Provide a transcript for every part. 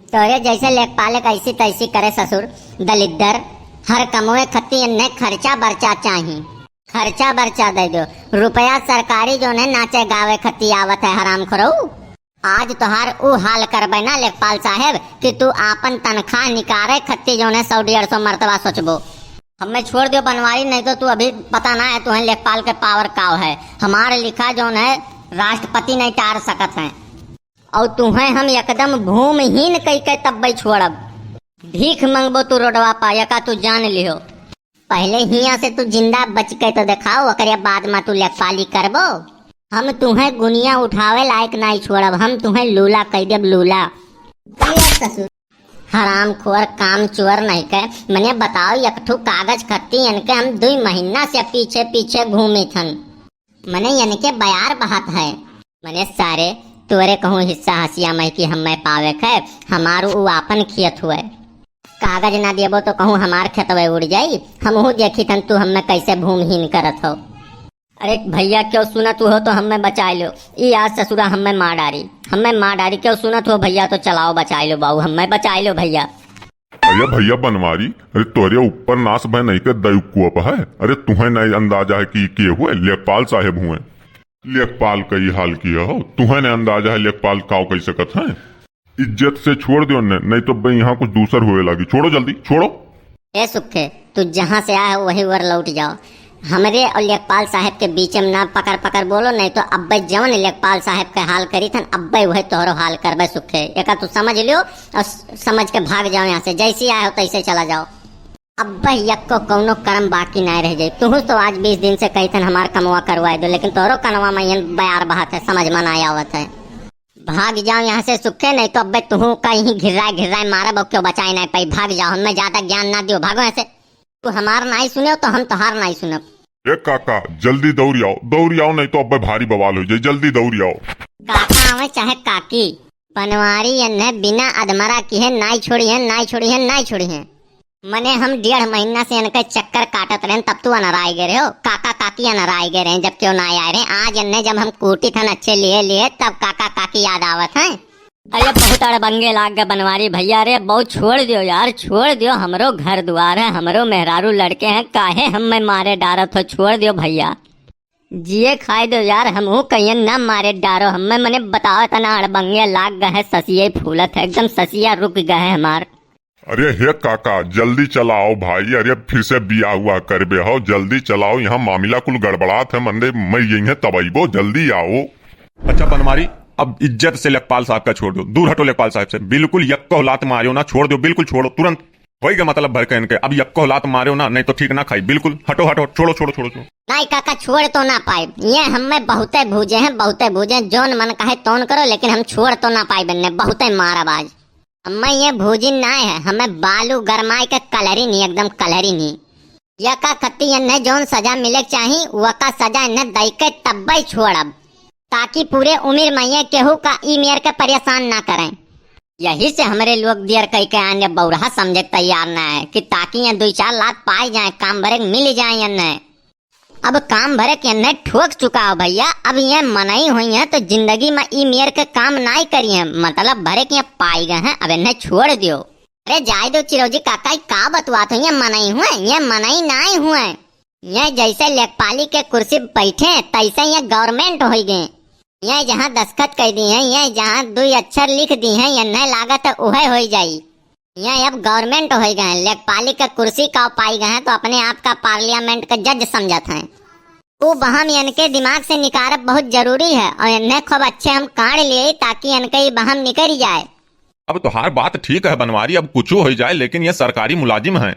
तोरे जैसे लेखपाल कैसी तैसी करे ससुर दलिद्दर हर कमोए खत्ती ने खर्चा बर्चा चाहिए, खर्चा बर्चा दे दो रुपया सरकारी जो ने नाचे गावे खत्ती आवत है हराम खोरो। आज तोहार ऊ हाल करबे ना लेखपाल साहेब कि तू आपन तनख्वाह निकारे खत्ती जो ने 100-150 मरतबा सोचबो। हमें छोड़ दियो बनवारी, नहीं तो तू अभी पता ना है तुम्हें लेखपाल के पावर काव है। हमारे लिखा जो है राष्ट्रपति नहीं टार सकत है और तुम्हें हम एकदम भूमिहीन कई के तब छोड़ब। भीख मंगबो तू रोडवा पाया का तू जान लियो। पहले हिया से तू जिंदा बच के तो दिखाओ, अकर बाद में तू लेखपाली करबो। हम तुम्हें गुनिया उठावे लायक नहीं छोड़ब, हम तुम्हें लूला कह देब लूला। हराम खोर काम चोर नहीं के मने बताओ एकठू कागज खत्ती इनके हम 2 महीना से पीछे पीछे घूमे थन, मने इनके बयार बहात है। मने सारे तोरे कहूँ हिस्सा हसिया मैं की हमें पावे खे हमारू उ आपन खेत हुए, कागज ना देबो तो कहूँ हमार खेतवे उड़ जाई। हमहू देखी थन तू हमें कैसे भूमिहीन करत हो। अरे भैया क्यों सुनत हो तो हमें बचा लो, ये आज ससुरा हमें मार डारी क्यों सुनत हो भैया, तो चलाओ बचा लो बाबू हमें बचा लो भैया। अरे भैया बनवारी, अरे तोरे ऊपर नाश भय नहीं के दयुकुप है। अरे तुम्हें नहीं अंदाजा है कि हुए लेखपाल साहेब हुए, लेखपाल कई हाल किया हो। तुम्हें नहीं अंदाजा है लेखपाल काव कई सकत है। इज्जत से छोड़ दियो ने, नहीं तो भाई यहाँ कुछ दूसर हुए लगी। छोड़ो जल्दी छोड़ो। ए सुखे तू जहाँ से आया वही वर लौट जाओ। हमरे और लेखपाल साहब के बीच में ना पकड़ पकड़ बोलो, नहीं तो अब्बे जवन लेखपाल साहब के हाल करी थन अब्बे वही तोहरो हाल करबे सुखे। एक तू समझ लियो और समझ के भाग जाओ यहाँ से, जैसे आए हो तैसे चला जाओ। अब्बे यक को कौनो कर्म बाकी नहीं रह जाये। तू तो आज 20 दिन से कही थन हमार कमवा करवाए दो, लेकिन तोहरो कनवा में बयार बहात है, समझ में नहीं आवत है। भाग जाओ यहाँ से सुखे, नहीं तो अब्बे तू कहीं घिर्राए मारे क्यों बचाए नहीं पाई। भाग जाओ, हमें ज्यादा ज्ञान ना दियो, भागो ऐसे। तू हमार नहीं सुने तो हम तोहार नहीं सुनब। ए काका जल्दी दौड़ी आओ, नहीं तो अब भारी बवाल हो जाए। जल्दी दौड़ी आओ। काका आवे चाहे काकी, बनवारी ने बिना अधमरा की है नहीं छोड़ी है। मने हम 1.5 महीना से इनके चक्कर काटत रहे, तब तू अनराई गए हो। काका काकी अनराई गए रहे, जब क्यों ना आए रहे। आज इन्हें जब हम कूटी थन अच्छे लिए तब काका काकी याद आवत है। अरे बहुत अड़बंगे लाग गए बनवारी भैया, रे बहुत छोड़ दियो यार, छोड़ दियो। हमरो घर द्वार है, हमरो मेहरारू लड़के हैं, काहे हमें मारे डारत हो। छोड़ दियो भैया, जिए खाए दो यार, हमहू कहीं न मारे डारो। हमें मने बताओ तना अड़बंगे लाग गए, ससिया फूलत है एकदम, ससिया रुक गए हमार। अरे हे काका जल्दी चलाओ भाई, अरे फिर से बिया हुआ करबे हो, जल्दी चलाओ। यहाँ मामला कुल गड़बड़ात है, मंदे मैं यही है तबईबो, जल्दी आओ। अच्छा बनवारी अब इज्जत से लेखपाल साहब का छोड़ दो, दूर हटो लेखपाल साहब से। बिल्कुल यक्को लात मारियो ना, छोड़ दो बिल्कुल, छोड़ो तुरंत। वही का मतलब भर के इनके अब यक्को लात मारियो ना, नहीं तो ठीक ना खाई। बिल्कुल हटो छोड़ो। नहीं काका छोड़ तो ना पाए, ये हमें बहुते भूजे जोन मन कहे तोन करो, लेकिन हम छोड़ तो ना पाए बनने। बहुते माराबाज हमें ये भूजिन ना है, हमें बालू गरमाई के कलरी नहीं, एकदम कलरी नहीं। यका खत्ती इन्हें जोन सजा मिले चाहिए वका सजा इन्हें दई के तब छोड़ब, ताकि पूरे उम्र में केहू का ई मेर के परेशान ना करें। यही से हमारे लोग दियर कई के आने बौरहा समझे तैयार ना है कि ताकि ये 2-4 लाख पाए जाए, काम भरे मिल जाए। इन्हें अब काम भरे के इन्हें ठोक चुका हो भैया। अब ये मनाई हुई है तो जिंदगी में ई मेर के काम नहीं करिए, मतलब भरे के पाई गए हैं, अब इन्हें छोड़ दियो। अरे जाए दो चिरौजी काका, का बतवात हुई मनाई हुए, ये मनाई नहीं हुए। ये जैसे लेखपाली के कुर्सी बैठे तैसे ये गवर्नमेंट हो गए। ये जहाँ दस्खत कर दी है, ये जहाँ 2 अक्षर लिख दी है, ये न लागत है उहे हो जाई। ये अब गवर्नमेंट हो गए हैं, लेखपाली का कुर्सी का पाई गए हैं तो अपने आप का पार्लियामेंट का जज समझत हैं। वो बहम इनके दिमाग से निकारब बहुत जरूरी है, और इन्हें खूब अच्छे हम काट लिए ताकि इनके ये बहम निकल जाए। अब तो हर बात ठीक है बनवारी, अब कुछ हो जाए, लेकिन ये सरकारी मुलाजिम है।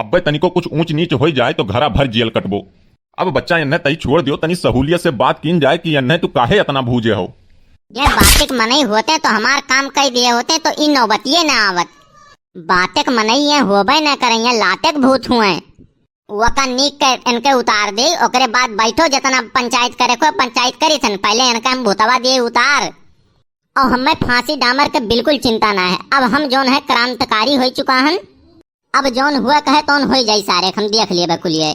अब तनिको कुछ ऊंच नीच हो जाए तो घरा भर जेल कटबो। अब बच्चा इन्हें तई छोड़ दियो, तनी सहूलियत से बात की जाए कि इन्हें तू काहे इतना भूजे हो। ये बातें मनई होते तो हमार काम कई दिए होते तो इन नौबतिये न आवत। बातें मनई है होबे न करें, लातेक भूत हुए वका नीक के इनके उतार दे, ओकरे बाद बैठो जितना पंचायत करे को पंचायत करी थन। पहले इनका हम भूतवा दिए उतार, और हमें फांसी डामर के बिल्कुल चिंता ना है। अब हम जोन है क्रांतिकारी हो चुका हन, अब जोन हुआ कहे तो हो जाये सारे, हम देख लिए बकुलिए।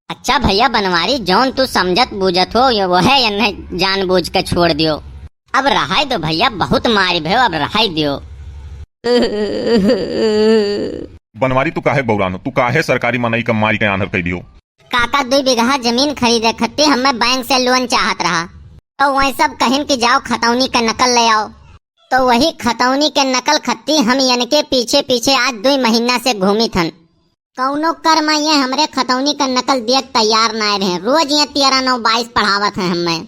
अच्छा भैया बनवारी, जोन तू समझत बूझत हो ये वो है, इन्हें जान बूझ के छोड़ दियो। अब रहाई दो भैया, बहुत मारी भयो, अब रहाई दियो। बनवारी तू काहे बौरानो, तू काहे सरकारी मनई का मारी के आनर कह दियो। काका 2 बीघा जमीन खरीदे खत्ती हमें बैंक से लोन चाहत रहा, तो वही सब कहिन कि जाओ खतौनी का नकल ले आओ, तो वही खतौनी के नकल खत्ती हम इनके पीछे पीछे आज 2 महीना से घूमी थन। कौनो कर्म ये हमरे खतौनी का नकल दिए तैयार ना रहे, रोज ये 13, 9, 22 पढ़ावत है हमें।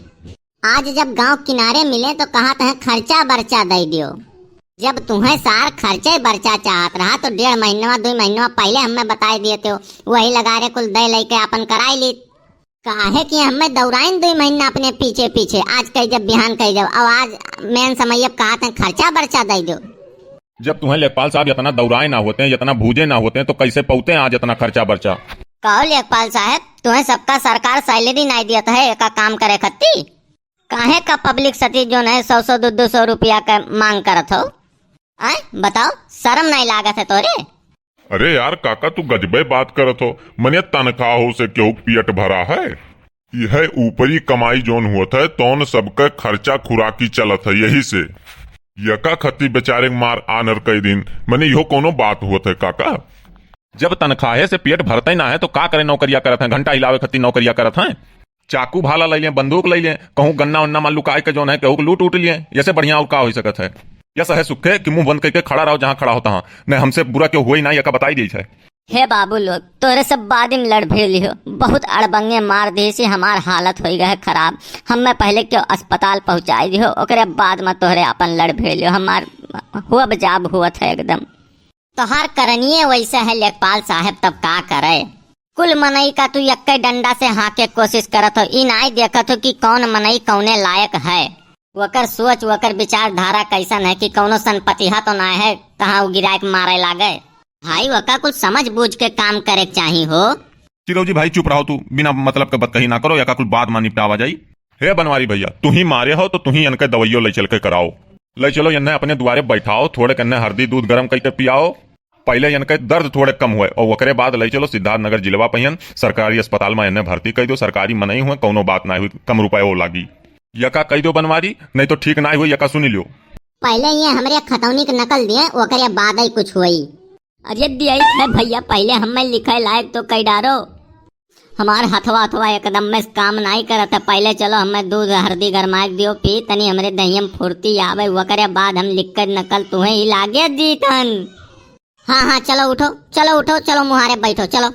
आज जब गांव किनारे मिले तो कहा था खर्चा बर्चा दे दियो। जब तुम्हें सार खर्चे बर्चा चाहत रहा तो 1.5 महीना 2 महीना पहले हमें बताई दिए थे, वही लगा रे कुल दे लेके अपन कराई ली। काहे कि हमें दौड़ाइन 2 महीना अपने पीछे पीछे, आज कही जब बिहान कही जब, अब आज मेन समय अब कहा था खर्चा बर्चा दे दो। जब तुम्हें लेखपाल साहब इतना दौड़ाए ना होते हैं, इतना भूजे ना होते हैं, तो कैसे पौते हैं आज इतना खर्चा बर्चा। कहो लेखपाल साहब, तुम्हें सबका सरकार सैलरी नहीं दिया है का काम करे खत्ती, काहे का पब्लिक सती जो है 100, 200 रुपया का मांग करत हो। आए बताओ, शर्म नहीं लागत है तोरे। अरे यार काका तू गजबे बात करत हो, मने तनख्वाह हो से केहू पियट भरा है। यह ऊपरी कमाई जोन होता है तौन सबका खर्चा खुराकी चलत है, यही से यका खत्ती बेचारे मार आनर कई दिन मने यो कोनो बात होता है काका। जब तनख्वाहे से पेट भरते ना है तो का करे, नौकरिया करत हैं, घंटा हिलावे खत्ती नौकरिया करत हैं, चाकू भाला ले लिए, बंदूक ले लिए, कहूँ गन्ना उन्ना मान लुकाए के जो है कहूँ लूट उठ लिए, ऐसे बढ़िया और का हो सकत है। यस है सुखे कि मुंह बंद करके खड़ा रहो जहाँ खड़ा होता, नहीं हमसे बुरा क्यों हुआ ही ना, यका बताई दी है। हे बाबू लोग, तोरे सब बाद में लड़ भिड़ हो, बहुत अड़बंगे मार दी से हमार हालत हो गए खराब। हमें पहले क्यों अस्पताल पहुंचाई दी हो, ओकरे बाद में तोहरे अपन लड़ भिड़ हमार हुआ बजाब हुआ था एकदम। तोहार करनिए वैसा है लेखपाल साहब, तब का करे। कुल मनई का तू एक डंडा से हाके कोशिश करत हो, ई नाई देखत हो कि कौन मनई कौने लायक है, वकर सोच वकर विचारधारा कैसन है कि कौनो संपत्तिहा तो ना है कहाँ वो गिराए मारे लागे। भाई वका कुछ समझ बूझ के काम करे चाहिए हो। चिरौजी भाई चुप रहो, तू बिना मतलब के बात कही ना करो, या का कुछ बात मानी निपटावा जाई। हे बनवारी भैया, तू ही मारे हो तो तू ही इनके दवाइयों ले चल के कराओ, ले चलो इन्हें अपने द्वारे बैठाओ, थोड़े कन्ने हल्दी दूध गर्म करके पियाओ, पहले इनके दर्द थोड़े कम हुए और वकरे बाद ले चलो सिद्धार्थ नगर जिलवा पहियन सरकारी अस्पताल में इन्हें भर्ती कर दो, सरकारी में नहीं हुए कोनो बात ना हुई, कम रुपए वो लागी, यका कह दो बनवारी, नहीं तो ठीक ना हुई यका सुनी लो। पहले ये हमरे खतौनी के नकल दिए, वकरे बाद ही कुछ हुई। अरे दिया है भैया, पहले हमें लिखे लायक तो कई डारो, हमार हथवा हथवा एकदम में काम नहीं करत है। पहले चलो हमें दूध हल्दी गरमाए दियो पी, तनी हमरे दहियम फुर्ती आवे, वकरे बाद हम लिख कर नकल तुम्हें ही लागे जीतन। हाँ हाँ चलो उठो, चलो उठो, चलो मुहारे बैठो, चलो।